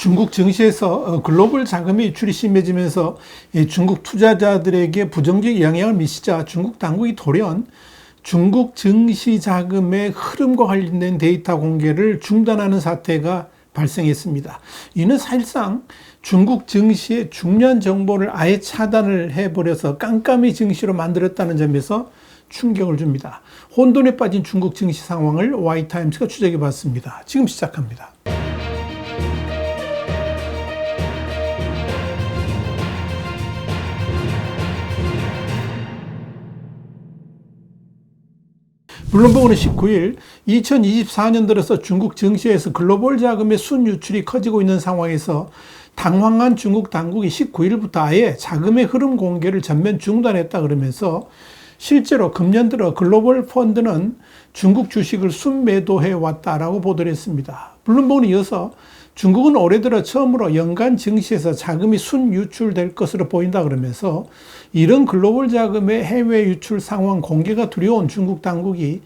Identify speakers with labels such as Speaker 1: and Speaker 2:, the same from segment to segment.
Speaker 1: 중국 증시에서 글로벌 자금의 유출이 심해지면서 중국 투자자들에게 부정적 영향을 미치자 중국 당국이 돌연 중국 증시 자금의 흐름과 관련된 데이터 공개를 중단하는 사태가 발생했습니다. 이는 사실상 중국 증시의 중요한 정보를 아예 차단을 해버려서 깜깜이 증시로 만들었다는 점에서 충격을 줍니다. 혼돈에 빠진 중국 증시 상황을 Y타임스가 추적해 봤습니다. 지금 시작합니다. 블룸버그는 19일 2024년 들어서 중국 증시에서 글로벌 자금의 순유출이 커지고 있는 상황에서 당황한 중국 당국이 19일부터 아예 자금의 흐름 공개를 전면 중단했다 그러면서 실제로 금년 들어 글로벌 펀드는 중국 주식을 순매도해 왔다라고 보도를 했습니다. 블룸버그는 이어서 중국은 올해 들어 처음으로 연간 증시에서 자금이 순유출될 것으로 보인다 그러면서 이런 글로벌 자금의 해외 유출 상황 공개가 두려운 중국 당국이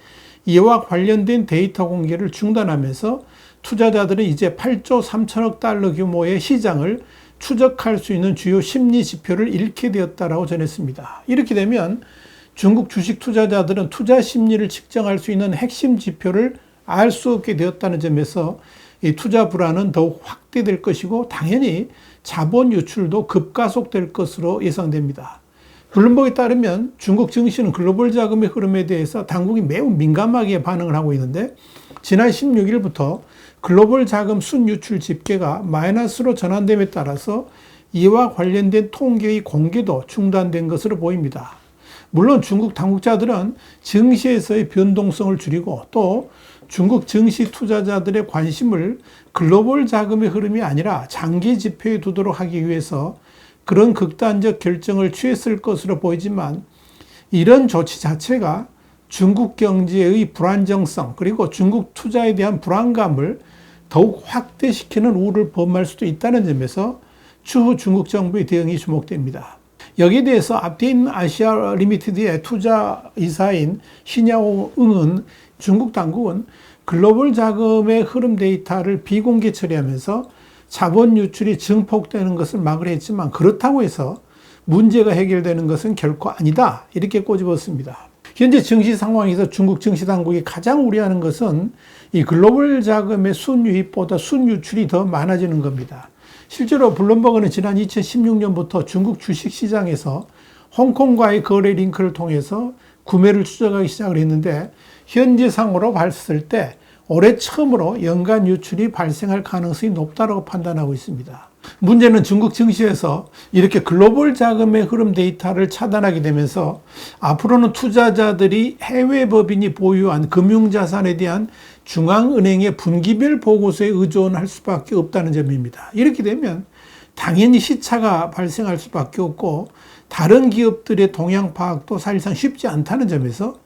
Speaker 1: 이와 관련된 데이터 공개를 중단하면서 투자자들은 이제 8조 3천억 달러 규모의 시장을 추적할 수 있는 주요 심리 지표를 잃게 되었다라고 전했습니다. 이렇게 되면 중국 주식 투자자들은 투자 심리를 측정할 수 있는 핵심 지표를 알 수 없게 되었다는 점에서 이 투자 불안은 더욱 확대될 것이고 당연히 자본 유출도 급가속될 것으로 예상됩니다. 블룸버그에 따르면 중국 증시는 글로벌 자금의 흐름에 대해서 당국이 매우 민감하게 반응을 하고 있는데 지난 16일부터 글로벌 자금 순유출 집계가 마이너스로 전환됨에 따라서 이와 관련된 통계의 공개도 중단된 것으로 보입니다. 물론 중국 당국자들은 증시에서의 변동성을 줄이고 또 중국 증시 투자자들의 관심을 글로벌 자금의 흐름이 아니라 장기 지표에 두도록 하기 위해서 그런 극단적 결정을 취했을 것으로 보이지만 이런 조치 자체가 중국 경제의 불안정성 그리고 중국 투자에 대한 불안감을 더욱 확대시키는 우려를 범할 수도 있다는 점에서 추후 중국 정부의 대응이 주목됩니다. 여기에 대해서 앞테인 아시아 리미티드의 투자이사인 신야오응은 중국 당국은 글로벌 자금의 흐름 데이터를 비공개 처리하면서 자본 유출이 증폭되는 것을 막으려 했지만 그렇다고 해서 문제가 해결되는 것은 결코 아니다. 이렇게 꼬집었습니다. 현재 증시 상황에서 중국 증시 당국이 가장 우려하는 것은 이 글로벌 자금의 순유입보다 순유출이 더 많아지는 겁니다. 실제로 블룸버그는 지난 2016년부터 중국 주식시장에서 홍콩과의 거래 링크를 통해서 구매를 추적하기 시작을 했는데 현재상으로 봤을 때 올해 처음으로 연간 유출이 발생할 가능성이 높다고 판단하고 있습니다. 문제는 중국 증시에서 이렇게 글로벌 자금의 흐름 데이터를 차단하게 되면서 앞으로는 투자자들이 해외 법인이 보유한 금융자산에 대한 중앙은행의 분기별 보고서에 의존할 수밖에 없다는 점입니다. 이렇게 되면 당연히 시차가 발생할 수밖에 없고 다른 기업들의 동향 파악도 사실상 쉽지 않다는 점에서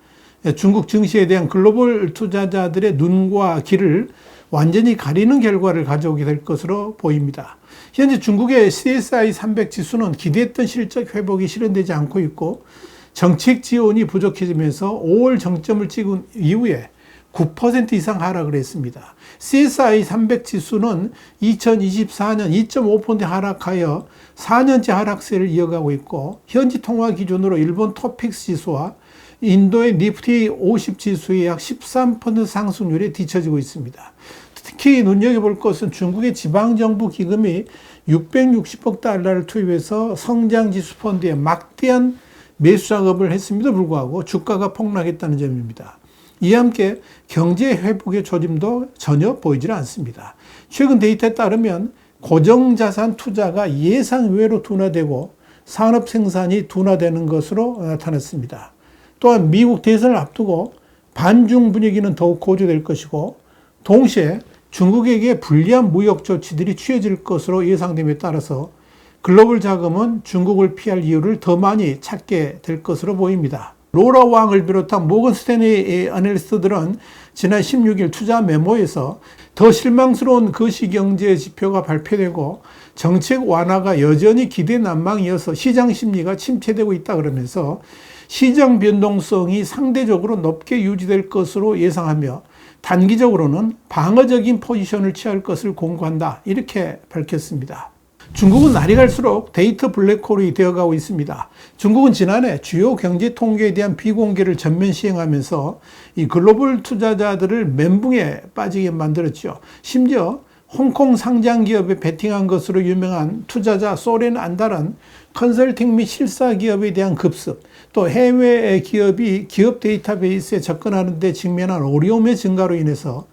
Speaker 1: 중국 증시에 대한 글로벌 투자자들의 눈과 귀를 완전히 가리는 결과를 가져오게 될 것으로 보입니다. 현재 중국의 CSI 300 지수는 기대했던 실적 회복이 실현되지 않고 있고 정책 지원이 부족해지면서 5월 정점을 찍은 이후에 9% 이상 하락을 했습니다. CSI 300 지수는 2024년 2.5% 하락하여 4년째 하락세를 이어가고 있고 현지 통화 기준으로 일본 토픽스 지수와 인도의 니프티 50 지수의 약 13% 상승률에 뒤처지고 있습니다. 특히 눈여겨볼 것은 중국의 지방정부 기금이 660억 달러를 투입해서 성장지수 펀드에 막대한 매수 작업을 했음에도 불구하고 주가가 폭락했다는 점입니다. 이와 함께 경제 회복의 조짐도 전혀 보이질 않습니다. 최근 데이터에 따르면 고정자산 투자가 예상 외로 둔화되고 산업 생산이 둔화되는 것으로 나타났습니다. 또한 미국 대선을 앞두고 반중 분위기는 더욱 고조될 것이고 동시에 중국에게 불리한 무역 조치들이 취해질 것으로 예상됨에 따라서 글로벌 자금은 중국을 피할 이유를 더 많이 찾게 될 것으로 보입니다. 로라 왕을 비롯한 모건 스탠리 애널리스트들은 지난 16일 투자 메모에서 더 실망스러운 거시경제 지표가 발표되고 정책 완화가 여전히 기대 난망이어서 시장 심리가 침체되고 있다 그러면서 시장 변동성이 상대적으로 높게 유지될 것으로 예상하며 단기적으로는 방어적인 포지션을 취할 것을 공고한다. 이렇게 밝혔습니다. 중국은 날이 갈수록 데이터 블랙홀이 되어가고 있습니다. 중국은 지난해 주요 경제 통계에 대한 비공개를 전면 시행하면서 이 글로벌 투자자들을 멘붕에 빠지게 만들었죠. 심지어 홍콩 상장 기업에 베팅한 것으로 유명한 투자자 소렌 안달은 컨설팅 및 실사 기업에 대한 급습, 또 해외 기업이 기업 데이터베이스에 접근하는 데 직면한 어려움의 증가로 인해서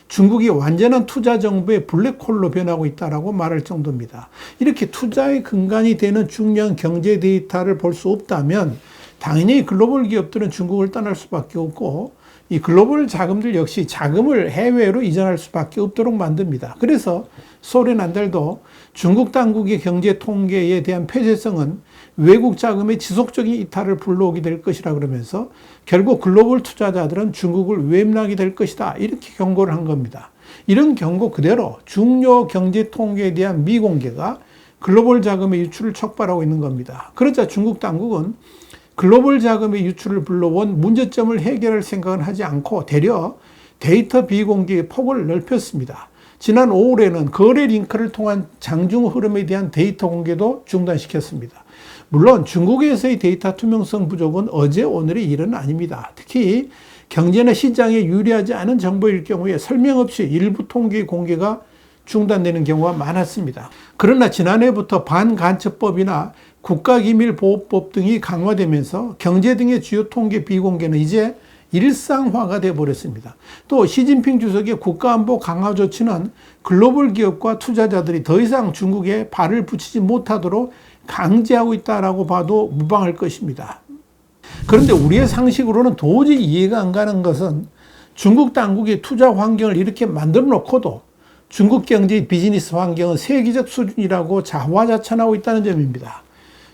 Speaker 1: 중국이 완전한 투자 정보의 블랙홀로 변하고 있다고 말할 정도입니다. 이렇게 투자의 근간이 되는 중요한 경제 데이터를 볼 수 없다면 당연히 글로벌 기업들은 중국을 떠날 수밖에 없고 이 글로벌 자금들 역시 자금을 해외로 이전할 수밖에 없도록 만듭니다. 그래서 소련 안달도 중국 당국의 경제 통계에 대한 폐쇄성은 외국 자금의 지속적인 이탈을 불러오게 될 것이라 그러면서 결국 글로벌 투자자들은 중국을 외면하게 될 것이다. 이렇게 경고를 한 겁니다. 이런 경고 그대로 중요 경제 통계에 대한 미공개가 글로벌 자금의 유출을 촉발하고 있는 겁니다. 그러자 중국 당국은 글로벌 자금의 유출을 불러온 문제점을 해결할 생각은 하지 않고 되려 데이터 비공개의 폭을 넓혔습니다. 지난 5월에는 거래 링크를 통한 장중 흐름에 대한 데이터 공개도 중단시켰습니다. 물론 중국에서의 데이터 투명성 부족은 어제 오늘의 일은 아닙니다. 특히 경제나 시장에 유리하지 않은 정보일 경우에 설명 없이 일부 통계 공개가 중단되는 경우가 많았습니다. 그러나 지난해부터 반간첩법이나 국가기밀보호법 등이 강화되면서 경제 등의 주요 통계 비공개는 이제 일상화가 되어버렸습니다. 또 시진핑 주석의 국가안보 강화 조치는 글로벌 기업과 투자자들이 더 이상 중국에 발을 붙이지 못하도록 강제하고 있다라고 봐도 무방할 것입니다. 그런데 우리의 상식으로는 도저히 이해가 안 가는 것은 중국 당국이 투자 환경을 이렇게 만들어 놓고도 중국 경제의 비즈니스 환경은 세계적 수준이라고 자화자찬하고 있다는 점입니다.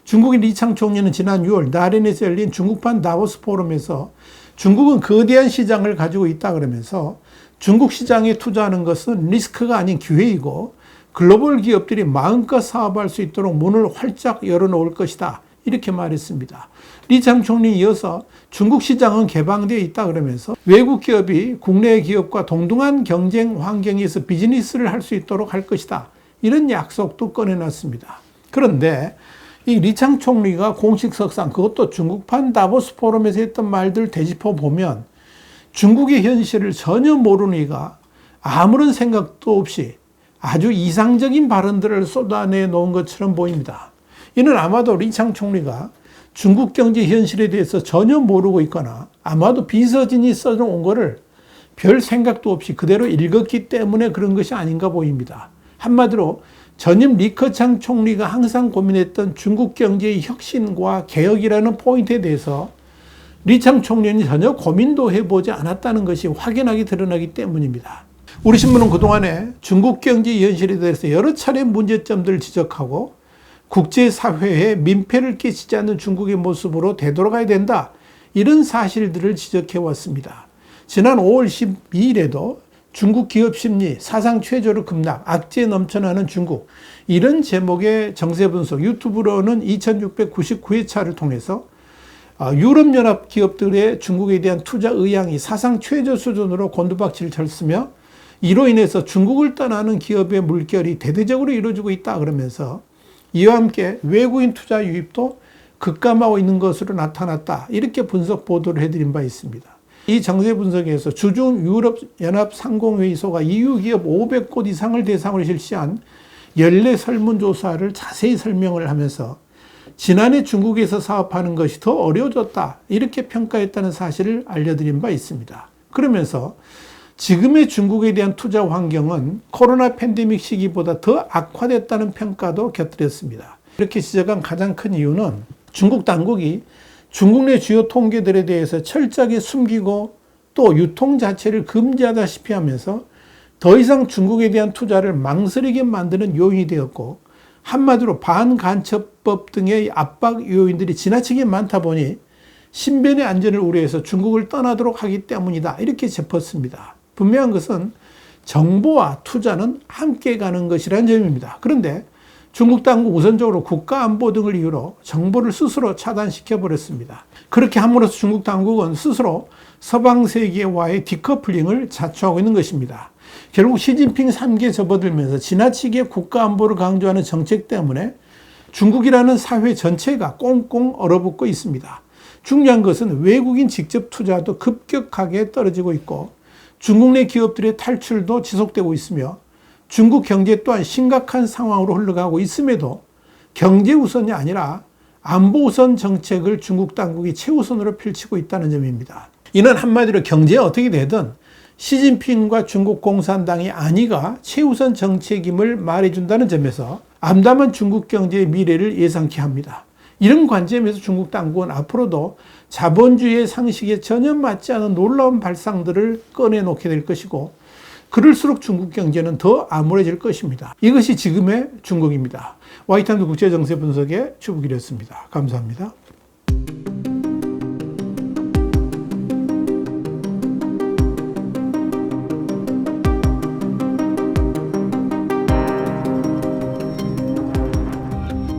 Speaker 1: 중국의 리창 총리는 지난 6월 나렌에서 열린 중국판 다보스 포럼에서 중국은 거대한 시장을 가지고 있다 그러면서 중국 시장에 투자하는 것은 리스크가 아닌 기회이고 글로벌 기업들이 마음껏 사업할 수 있도록 문을 활짝 열어놓을 것이다. 이렇게 말했습니다. 리창 총리에 이어서 중국 시장은 개방되어 있다 그러면서 외국 기업이 국내 기업과 동등한 경쟁 환경에서 비즈니스를 할 수 있도록 할 것이다. 이런 약속도 꺼내놨습니다. 그런데 이 리창 총리가 공식 석상, 그것도 중국판 다보스 포럼에서 했던 말들 되짚어 보면 중국의 현실을 전혀 모르는 이가 아무런 생각도 없이 아주 이상적인 발언들을 쏟아내 놓은 것처럼 보입니다. 이는 아마도 리창 총리가 중국 경제 현실에 대해서 전혀 모르고 있거나 아마도 비서진이 써놓은 거를 별 생각도 없이 그대로 읽었기 때문에 그런 것이 아닌가 보입니다. 한마디로 전임 리커창 총리가 항상 고민했던 중국 경제의 혁신과 개혁이라는 포인트에 대해서 리창 총리는 전혀 고민도 해보지 않았다는 것이 확연하게 드러나기 때문입니다. 우리 신문은 그동안에 중국 경제 현실에 대해서 여러 차례 문제점들을 지적하고 국제사회에 민폐를 끼치지 않는 중국의 모습으로 되돌아가야 된다. 이런 사실들을 지적해왔습니다. 지난 5월 12일에도 중국 기업 심리, 사상 최저로 급락, 악재에 넘쳐나는 중국, 이런 제목의 정세분석 유튜브로는 2699회차를 통해서 유럽연합 기업들의 중국에 대한 투자 의향이 사상 최저 수준으로 곤두박질을 쳤으며 이로 인해서 중국을 떠나는 기업의 물결이 대대적으로 이루어지고 있다 그러면서 이와 함께 외국인 투자 유입도 급감하고 있는 것으로 나타났다. 이렇게 분석 보도를 해드린 바 있습니다. 이 정세 분석에서 주중 유럽연합 상공회의소가 EU 기업 500곳 이상을 대상으로 실시한 연례 설문조사를 자세히 설명을 하면서 지난해 중국에서 사업하는 것이 더 어려워졌다. 이렇게 평가했다는 사실을 알려드린 바 있습니다. 그러면서 지금의 중국에 대한 투자 환경은 코로나 팬데믹 시기보다 더 악화됐다는 평가도 곁들였습니다. 이렇게 지적한 가장 큰 이유는 중국 당국이 중국 내 주요 통계들에 대해서 철저하게 숨기고 또 유통 자체를 금지하다시피 하면서 더 이상 중국에 대한 투자를 망설이게 만드는 요인이 되었고 한마디로 반간첩법 등의 압박 요인들이 지나치게 많다 보니 신변의 안전을 우려해서 중국을 떠나도록 하기 때문이다. 이렇게 짚었습니다. 분명한 것은 정보와 투자는 함께 가는 것이라는 점입니다. 그런데 중국 당국 우선적으로 국가 안보 등을 이유로 정보를 스스로 차단시켜 버렸습니다. 그렇게 함으로써 중국 당국은 스스로 서방 세계와의 디커플링을 자초하고 있는 것입니다. 결국 시진핑 3기에 접어들면서 지나치게 국가 안보를 강조하는 정책 때문에 중국이라는 사회 전체가 꽁꽁 얼어붙고 있습니다. 중요한 것은 외국인 직접 투자도 급격하게 떨어지고 있고 중국 내 기업들의 탈출도 지속되고 있으며 중국 경제 또한 심각한 상황으로 흘러가고 있음에도 경제 우선이 아니라 안보 우선 정책을 중국 당국이 최우선으로 펼치고 있다는 점입니다. 이는 한마디로 경제에 어떻게 되든 시진핑과 중국 공산당의 안위가 최우선 정책임을 말해준다는 점에서 암담한 중국 경제의 미래를 예상케 합니다. 이런 관점에서 중국 당국은 앞으로도 자본주의의 상식에 전혀 맞지 않은 놀라운 발상들을 꺼내놓게 될 것이고 그럴수록 중국 경제는 더 암울해질 것입니다. 이것이 지금의 중국입니다. 와이타임즈 국제정세 분석의 추부길이었습니다. 감사합니다.